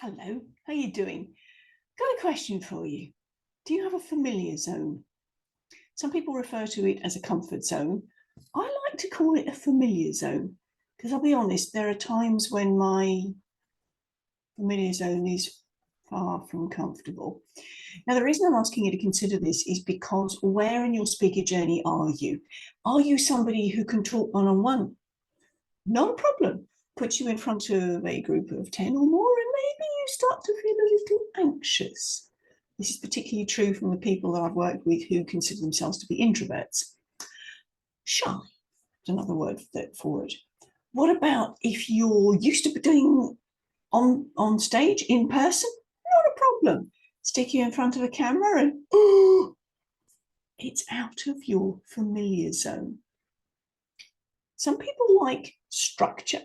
Hello, how you doing? Got a question for you. Do you have a familiar zone? Some people refer to it as a comfort zone. I like to call it a familiar zone because I'll be honest, there are times when my familiar zone is far from comfortable. Now, the reason I'm asking you to consider this is because where in your speaker journey are you? Are you somebody who can talk one-on-one? Not a problem. Put you in front of a group of 10 or more, and maybe you start to feel a little anxious. This is particularly true from the people that I've worked with who consider themselves to be introverts. Shy is another word for it. What about if you're used to doing on stage in person? Not a problem. Stick you in front of a camera and it's out of your familiar zone. Some people like structure.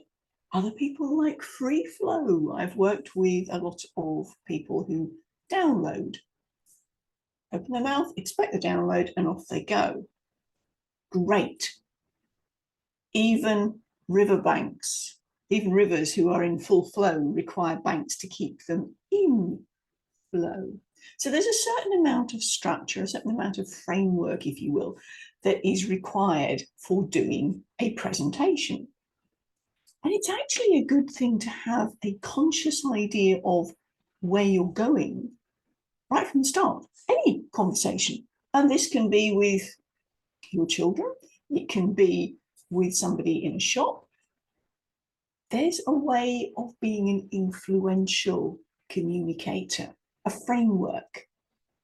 Other people like free flow. I've worked with a lot of people who download. Open their mouth, expect the download, and off they go. Great. Even riverbanks, even rivers who are in full flow require banks to keep them in flow. So there's a certain amount of structure, a certain amount of framework, if you will, that is required for doing a presentation. And it's actually a good thing to have a conscious idea of where you're going right from the start, any conversation. And this can be with your children, it can be with somebody in a shop. There's a way of being an influential communicator, a framework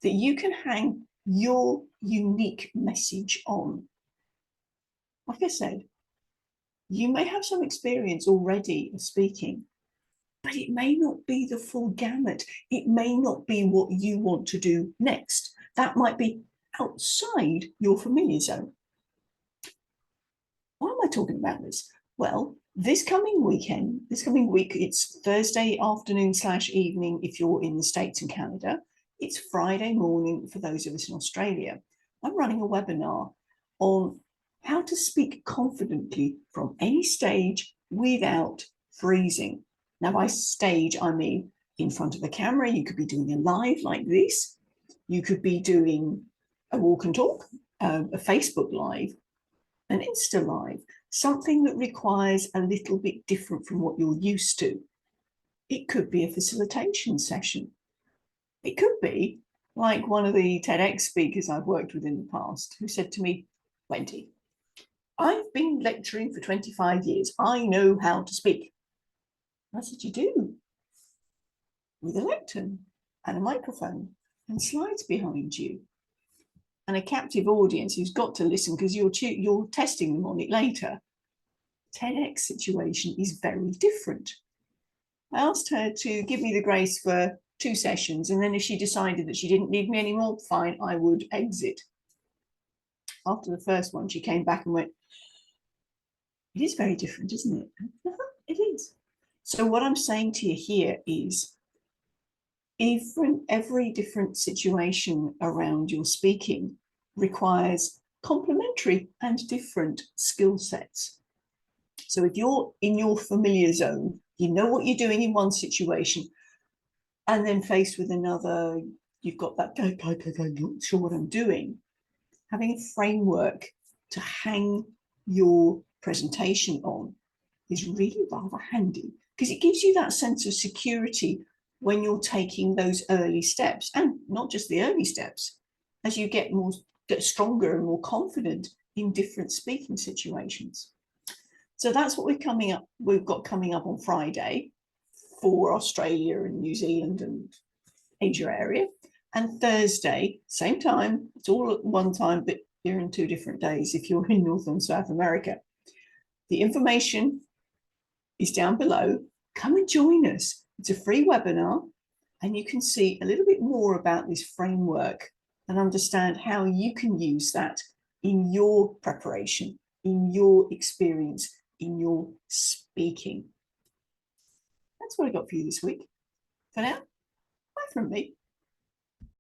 that you can hang your unique message on. Like I said, you may have some experience already of speaking, but it may not be the full gamut. It may not be what you want to do next. That might be outside your familiar zone. Why am I talking about this? Well, this coming week, it's Thursday afternoon/evening if you're in the States and Canada. It's Friday morning for those of us in Australia. I'm running a webinar on how to speak confidently from any stage without freezing. Now, by stage, I mean in front of a camera. You could be doing a live like this. You could be doing a walk and talk, a Facebook Live, an Insta Live, something that requires a little bit different from what you're used to. It could be a facilitation session. It could be like one of the TEDx speakers I've worked with in the past who said to me, Wendy, I've been lecturing for 25 years. I know how to speak. I said, you do? With a lectern and a microphone and slides behind you and a captive audience who's got to listen because you're testing them on it later. TEDx situation is very different. I asked her to give me the grace for 2 sessions, and then if she decided that she didn't need me anymore, fine, I would exit. After the first one, she came back and went, it is very different, isn't it? It is. So what I'm saying to you here is every different situation around your speaking requires complementary and different skill sets. So if you're in your familiar zone, you know what you're doing in one situation, and then faced with another, you've got that, I'm not sure what I'm doing. Having a framework to hang your presentation on is really rather handy because it gives you that sense of security when you're taking those early steps, and not just the early steps, as you get stronger and more confident in different speaking situations. So that's what we've got coming up on Friday for Australia and New Zealand and Asia area. And Thursday, same time, it's all at one time, but you're in 2 different days if you're in North and South America. The information is down below. Come and join us. It's a free webinar, and you can see a little bit more about this framework and understand how you can use that in your preparation, in your experience, in your speaking. That's what I got for you this week. For now, bye from me.